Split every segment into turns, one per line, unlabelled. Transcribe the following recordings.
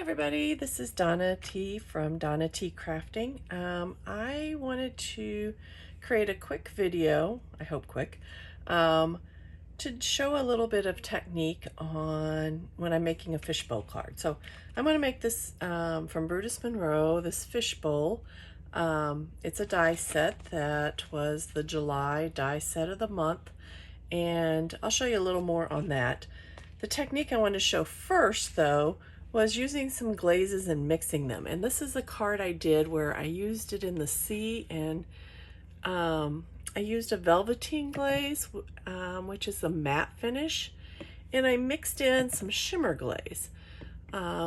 everybody, this is Donna T from Donna T Crafting. I wanted to create a quick video, I hope quick, to show a little bit of technique on when I'm making a fishbowl card. So I'm going to make this from Brutus Monroe, this fishbowl. It's a die set that was the July die set of the month, and I'll show you a little more on that. The technique I want to show first, though, was using some glazes and mixing them. And this is a card I did where I used it in the sea, and I used a Velveteen glaze, which is a matte finish, and I mixed in some shimmer glaze,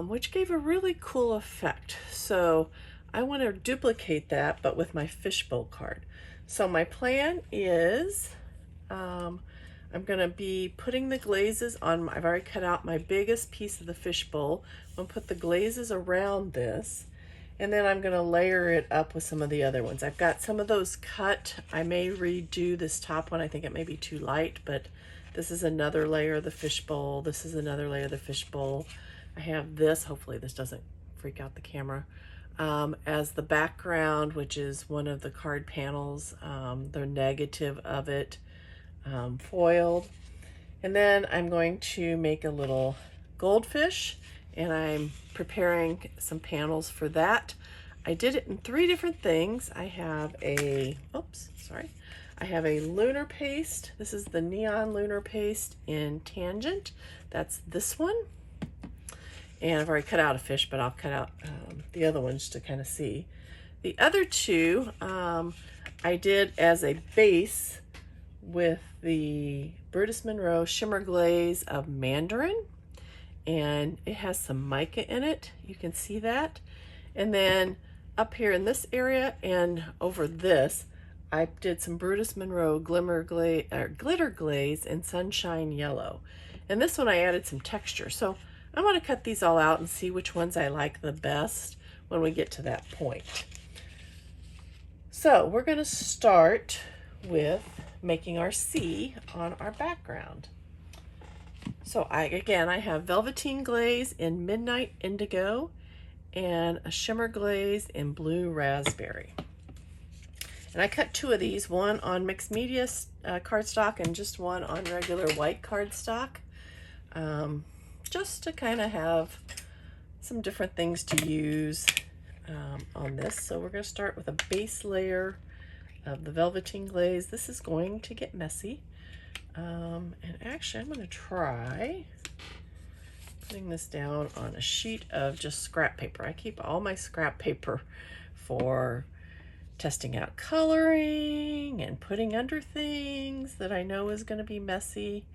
which gave a really cool effect. So I want to duplicate that, but with my fishbowl card. So my plan is I'm going to be putting the glazes on, I've already cut out my biggest piece of the fishbowl. I'm going to put the glazes around this, and then I'm going to layer it up with some of the other ones. I've got some of those cut. I may redo this top one. I think it may be too light, but this is another layer of the fishbowl. This is another layer of the fishbowl. I have this, hopefully this doesn't freak out the camera, as the background, which is one of the card panels, the negative of it. Foiled. And then I'm going to make a little goldfish, and I'm preparing some panels for that. I did it in 3 different things. I have a, I have a lunar paste. This is the neon lunar paste in tangent. That's this one. And I've already cut out a fish, but I'll cut out the other ones to kind of see. The other 2 I did as a base with the Brutus Monroe Shimmer Glaze of Mandarin, and it has some mica in it. You can see that. And then up here in this area and over this, I did some Brutus Monroe glitter glaze in Sunshine Yellow. And this one I added some texture. So I'm going to cut these all out and see which ones I like the best when we get to that point. So we're going to start with making our sea on our background. So I have Velveteen glaze in Midnight Indigo and a shimmer glaze in Blue Raspberry. And I cut 2 of these, one on mixed media cardstock and just one on regular white cardstock, just to kind of have some different things to use on this. So we're going to start with a base layer of the Velveteen glaze. This is going to get messy. And actually, I'm going to try putting this down on a sheet of just scrap paper. I keep all my scrap paper for testing out coloring and putting under things that I know is going to be messy.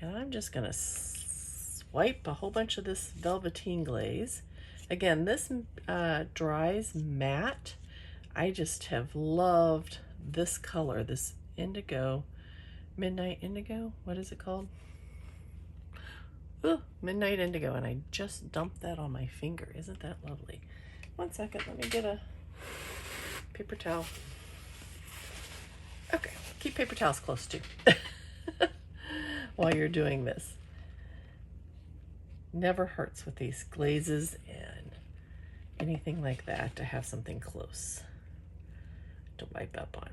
And I'm just going to swipe a whole bunch of this Velveteen glaze. Again, this dries matte. I just have loved this color, this indigo, Midnight Indigo, what is it called? Ooh, Midnight Indigo, and I just dumped that on my finger. Isn't that lovely? One second, let me get a paper towel. Okay, keep paper towels close too while you're doing this. Never hurts with these glazes and anything like that to have something close to wipe up on.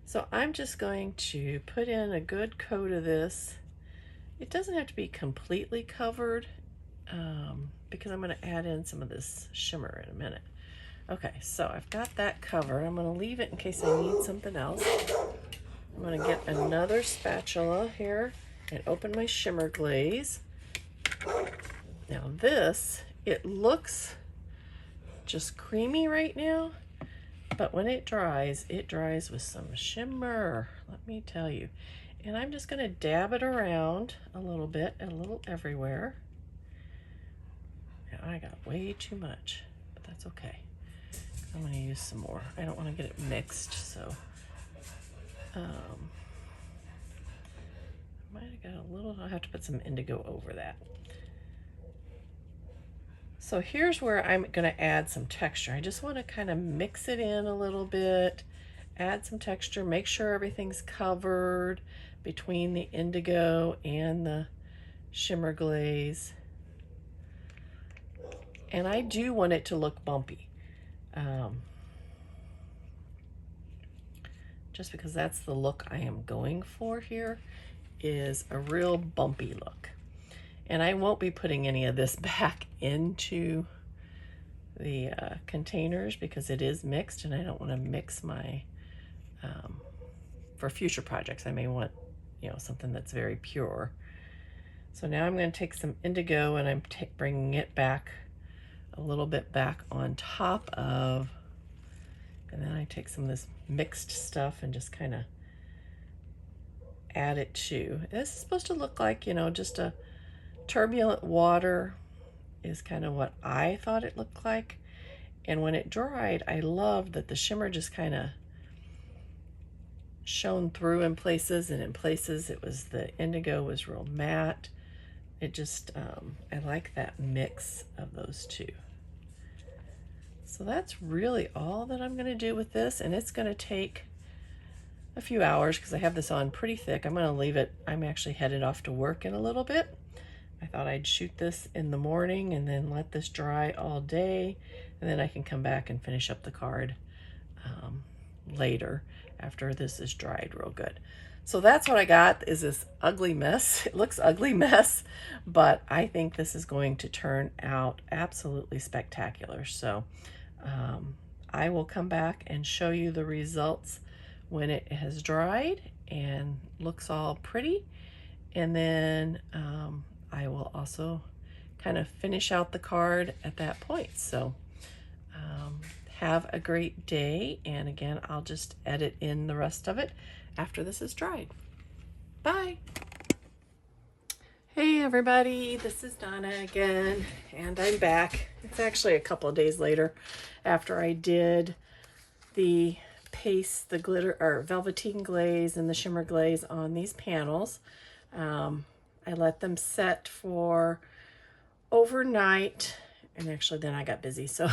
So I'm just going to put in a good coat of this. It doesn't have to be completely covered because I'm going to add in some of this shimmer in a minute. Okay, so I've got that covered. I'm going to leave it in case I need something else. I'm going to get another spatula here and open my shimmer glaze. Now this, it looks just creamy right now, but when it dries with some shimmer, let me tell you. And I'm just going to dab it around a little bit, a little everywhere. Now I got way too much, but that's okay. I'm going to use some more. I don't want to get it mixed, so I might have got a little, I'll have to put some indigo over that. So here's where I'm going to add some texture. I just want to kind of mix it in a little bit, add some texture, make sure everything's covered between the indigo and the shimmer glaze. And I do want it to look bumpy. Just because that's the look I am going for here, is a real bumpy look. And I won't be putting any of this back into the containers because it is mixed, and I don't want to mix my, for future projects, I may want, you know, something that's very pure. So now I'm going to take some indigo and I'm bringing it back a little bit back on top of, and then I take some of this mixed stuff and just kind of add it to. This is supposed to look like, you know, just a turbulent water is kind of what I thought it looked like. And when it dried, I loved that the shimmer just kind of shone through in places, and in places it was, the indigo was real matte. It just, I like that mix of those two. So that's really all that I'm going to do with this, and it's going to take a few hours because I have this on pretty thick. I'm going to leave it, I'm actually headed off to work in a little bit. I thought I'd shoot this in the morning and then let this dry all day, and then I can come back and finish up the card later after this is dried real good. So that's what I got, is this ugly mess. It looks ugly mess, but I think this is going to turn out absolutely spectacular. So I will come back and show you the results when it has dried and looks all pretty. And then I will also kind of finish out the card at that point. So have a great day. And again, I'll just edit in the rest of it after this is dried. Bye. Hey everybody, this is Donna again, and I'm back. It's actually a couple of days later after I did the paste, the glitter or Velveteen glaze and the shimmer glaze on these panels. I let them set for overnight, and actually then I got busy, so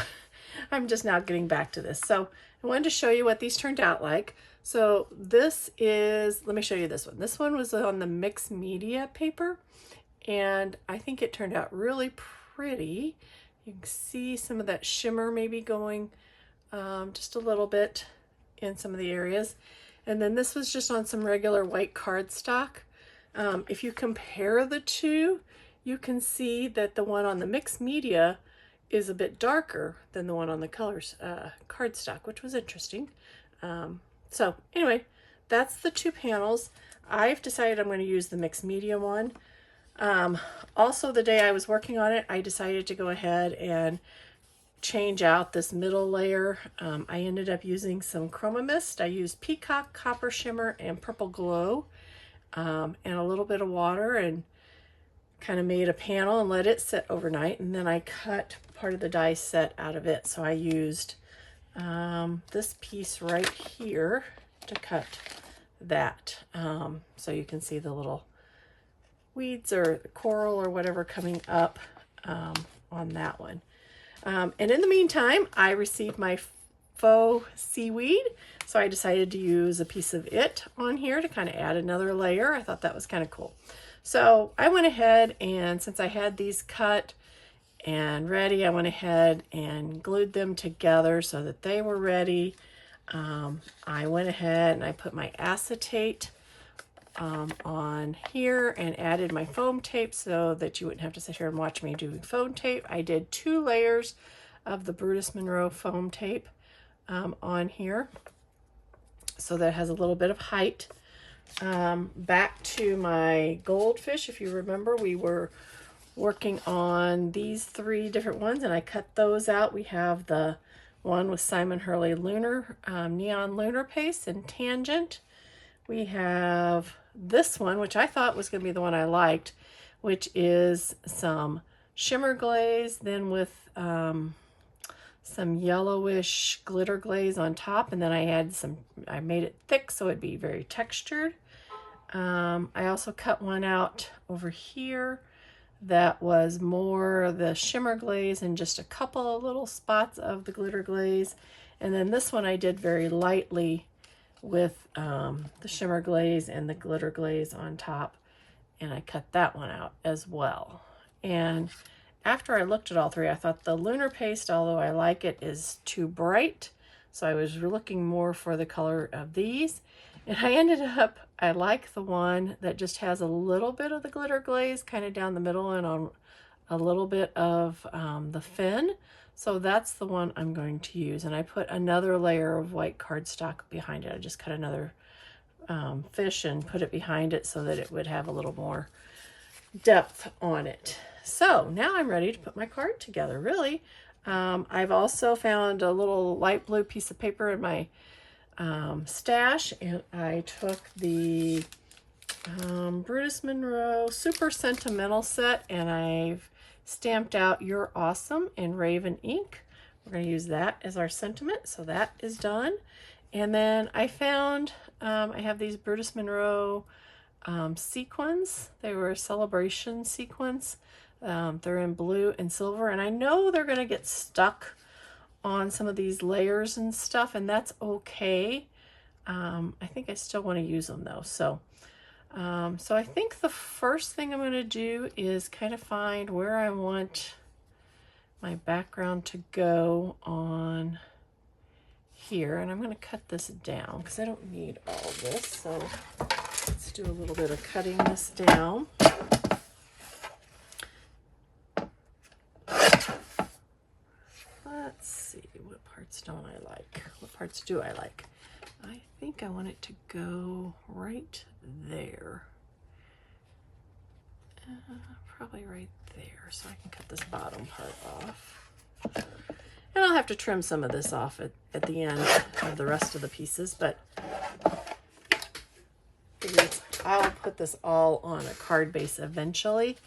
I'm just now getting back to this. So I wanted to show you what these turned out like. So this is, let me show you this one. This one was on the mixed media paper, and I think it turned out really pretty. You can see some of that shimmer maybe going just a little bit in some of the areas. And then this was just on some regular white cardstock. If you compare the two, you can see that the one on the mixed media is a bit darker than the one on the colors cardstock, which was interesting. So anyway, that's the two panels. I've decided I'm going to use the mixed media one. Also, the day I was working on it, I decided to go ahead and change out this middle layer. I ended up using some Chroma mist. I used Peacock, Copper Shimmer, and Purple Glow, and a little bit of water, and kind of made a panel and let it sit overnight. And then I cut part of the die set out of it. So I used this piece right here to cut that. So you can see the little weeds or coral or whatever coming up on that one. And in the meantime, I received my faux seaweed, so I decided to use a piece of it on here to kind of add another layer. I thought that was kind of cool. So I went ahead, and since I had these cut and ready, I went ahead and glued them together so that they were ready. I went ahead and I put my acetate on here and added my foam tape so that you wouldn't have to sit here and watch me do foam tape. I did 2 layers of the Brutus Monroe foam tape on here, so that it has a little bit of height. Back to my goldfish, if you remember, we were working on these 3 different ones, and I cut those out. We have the one with Simon Hurley Lunar, Neon Lunar Paste and Tangent. We have this one, which I thought was going to be the one I liked, which is some shimmer glaze, then with some yellowish glitter glaze on top, and then I made it thick so it'd be very textured. I also cut one out over here that was more the shimmer glaze and just a couple of little spots of the glitter glaze. And then this one I did very lightly with the shimmer glaze and the glitter glaze on top, and I cut that one out as well. And after I looked at all three, I thought the Lunar Paste, although I like it, is too bright. So I was looking more for the color of these. And I ended up, I like the one that just has a little bit of the glitter glaze kind of down the middle and on a little bit of the fin. So that's the one I'm going to use. And I put another layer of white cardstock behind it. I just cut another fish and put it behind it so that it would have a little more depth on it. So now I'm ready to put my card together, really. I've also found a little light blue piece of paper in my stash, and I took the Brutus Monroe Super Sentimental set, and I've stamped out "You're Awesome" in Raven ink. We're going to use that as our sentiment, so that is done. And then I found, I have these Brutus Monroe sequins. They were celebration sequins. They're in blue and silver, and I know they're going to get stuck on some of these layers and stuff, and that's okay. I think I still want to use them though. So I think the first thing I'm going to do is kind of find where I want my background to go on here, and I'm going to cut this down because I don't need all this. So let's do a little bit of cutting this down. Let's see, what parts don't I like? What parts do I like? I think I want it to go right there. Probably right there, so I can cut this bottom part off. And I'll have to trim some of this off at the end of the rest of the pieces, but I'll put this all on a card base eventually.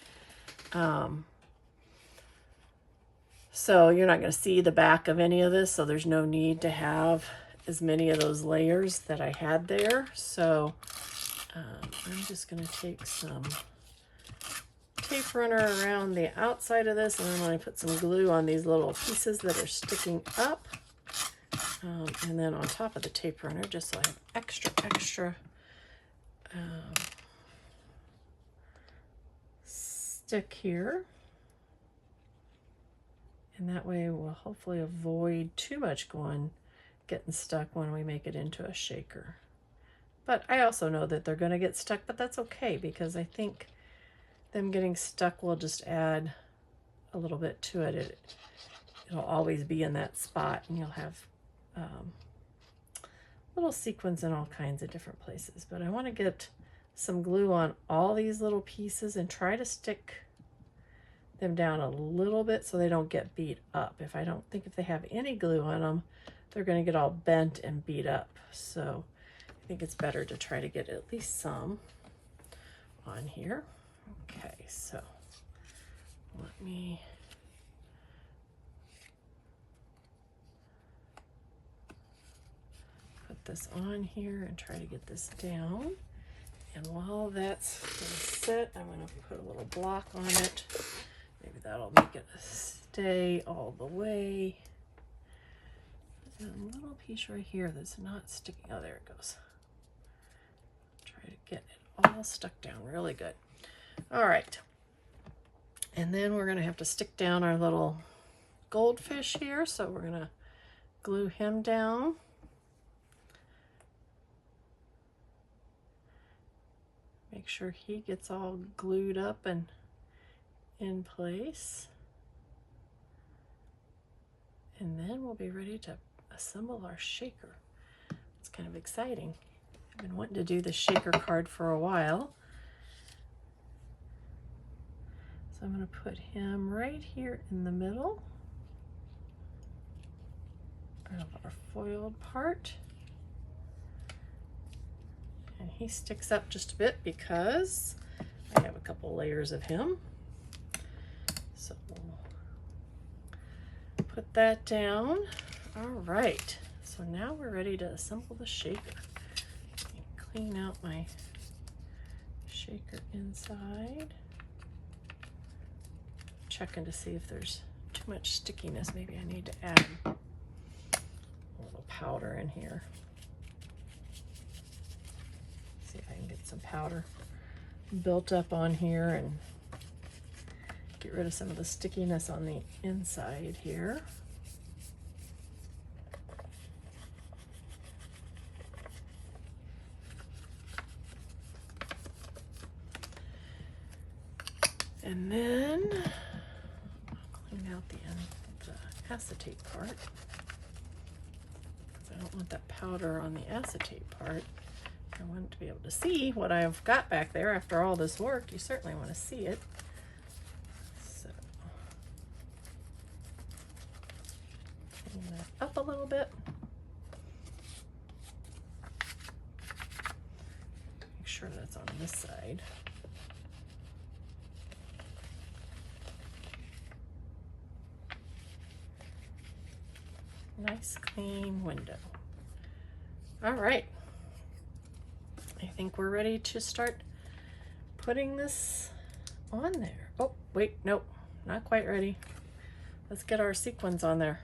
So you're not going to see the back of any of this, so there's no need to have as many of those layers that I had there. So I'm just going to take some tape runner around the outside of this, and I'm going to put some glue on these little pieces that are sticking up. And then on top of the tape runner, just so I have extra stick here. And that way we'll hopefully avoid too much getting stuck when we make it into a shaker. But I also know that they're going to get stuck, but that's okay, because I think them getting stuck will just add a little bit to it. It'll always be in that spot, and you'll have little sequins in all kinds of different places. But I want to get some glue on all these little pieces and try to stick them down a little bit so they don't get beat up. If they have any glue on them, they're going to get all bent and beat up. So I think it's better to try to get at least some on here. Okay, so let me put this on here and try to get this down. And while that's going to sit, I'm going to put a little block on it. Maybe that'll make it stay all the way. There's a little piece right here that's not sticking. Oh, there it goes. Try to get it all stuck down really good. All right. And then we're going to have to stick down our little goldfish here. So we're going to glue him down. Make sure he gets all glued up and in place. And then we'll be ready to assemble our shaker. It's kind of exciting. I've been wanting to do the shaker card for a while. So I'm going to put him right here in the middle of our foiled part. And he sticks up just a bit because I have a couple layers of him. So we'll put that down. All right, so now we're ready to assemble the shaker. Clean out my shaker inside. Checking to see if there's too much stickiness. Maybe I need to add a little powder in here. See if I can get some powder built up on here and get rid of some of the stickiness on the inside here. And then clean out the end of the acetate part, because I don't want that powder on the acetate part. I want to be able to see what I've got back there after all this work. You certainly want to see it. So clean that up a little bit. Make sure that's on this side. Nice clean window. All right. I think we're ready to start putting this on there. Oh, wait, nope, not quite ready. Let's get our sequins on there.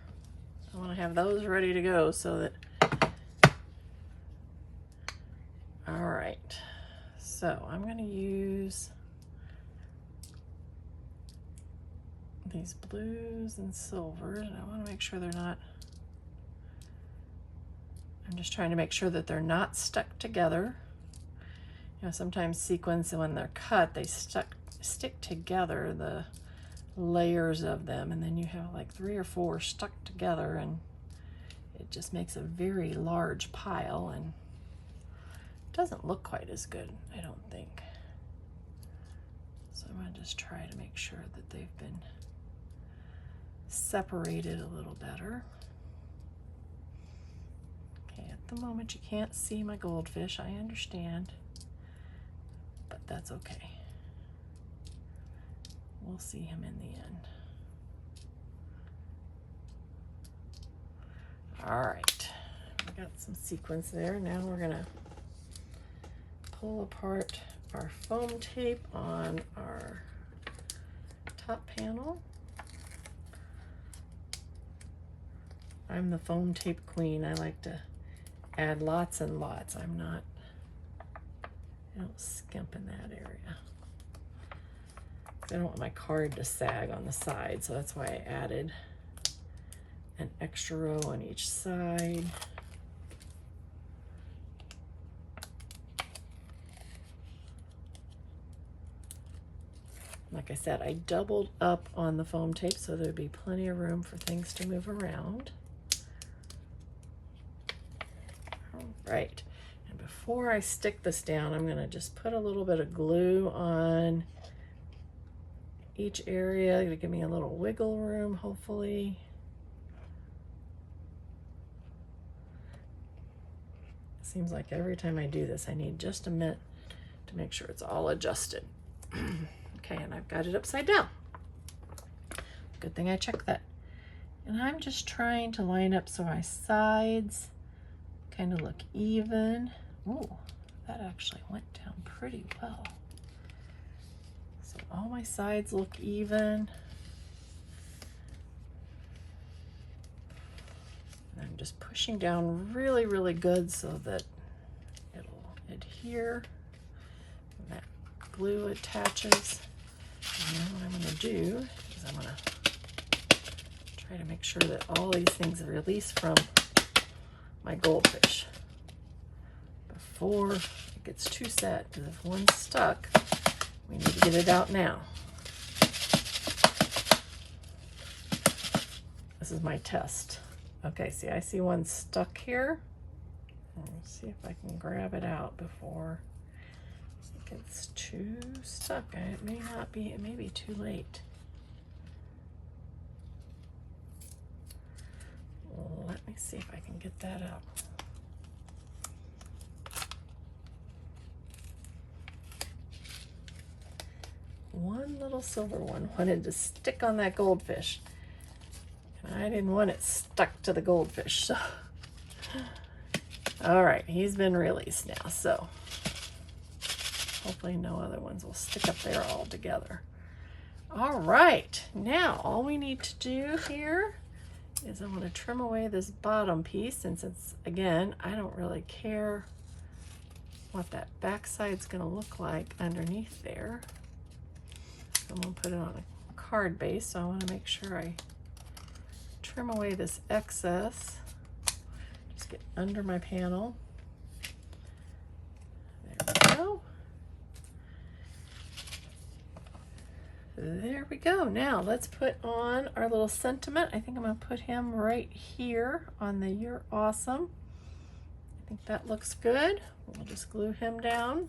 I want to have those ready to go so that... All right. So I'm going to use these blues and silvers, and I want to make sure they're not... I'm just trying to make sure that they're not stuck together. You know, sometimes sequins, when they're cut, they stick together, the layers of them, and then you have like 3 or 4 stuck together, and it just makes a very large pile, and it doesn't look quite as good, I don't think. So I'm going to just try to make sure that they've been separated a little better. At the moment you can't see my goldfish, I understand, but that's okay. We'll see him in the end. All right, we got some sequins there. Now we're gonna pull apart our foam tape on our top panel. I'm the foam tape queen. I like to add lots and lots. I don't skimp in that area. I don't want my card to sag on the side, so that's why I added an extra row on each side. Like I said, I doubled up on the foam tape so there'd be plenty of room for things to move around. Right, and before I stick this down, I'm going to just put a little bit of glue on each area to give me a little wiggle room, hopefully. It seems like every time I do this, I need just a minute to make sure it's all adjusted. Okay, and I've got it upside down. Good thing I checked that. And I'm just trying to line up so my sides kind of look even. Ooh, that actually went down pretty well. So all my sides look even. And I'm just pushing down really, really good so that it'll adhere and that glue attaches. And then what I'm going to do is I'm going to try to make sure that all these things are released from my goldfish before it gets too set, because if one's stuck, we need to get it out now. This is my test. Okay, see, I see one stuck here. Let's see if I can grab it out before it gets too stuck. It may not be, it may be too late. Let me see if I can get that out. One little silver one wanted to stick on that goldfish, and I didn't want it stuck to the goldfish. So, all right, he's been released now, so hopefully no other ones will stick up there all together. All right, now all we need to do here is I want to trim away this bottom piece, since it's, again, I don't really care what that back side's going to look like underneath there. So I'm going to put it on a card base, so I want to make sure I trim away this excess. Just get under my panel. There we go. There we go. Now let's put on our little sentiment. I think I'm going to put him right here on the You're Awesome. I think that looks good. We'll just glue him down.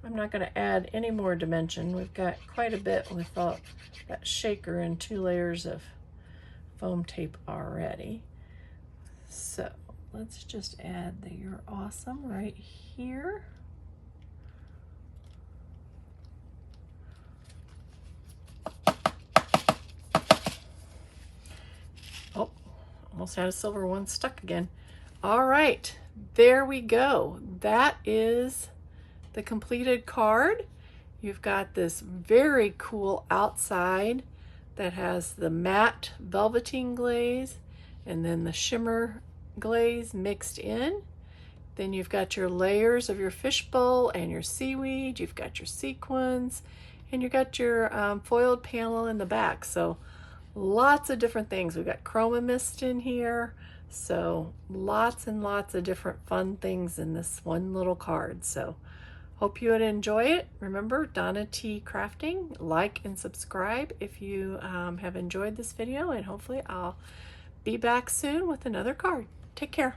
I'm not going to add any more dimension. We've got quite a bit without that shaker and 2 layers of foam tape already. So let's just add the You're Awesome right here. Oh, almost had a silver one stuck again. All right, there we go. That is the completed card. You've got this very cool outside that has the matte Velveteen glaze and then the shimmer glaze mixed in. Then you've got your layers of your fishbowl and your seaweed. You've got your sequins and you've got your foiled panel in the back. So lots of different things. We've got chroma mist in here. So lots and lots of different fun things in this one little card. So hope you would enjoy it. Remember, Donna T Crafting. Like and subscribe if you have enjoyed this video, and hopefully I'll be back soon with another card. Take care.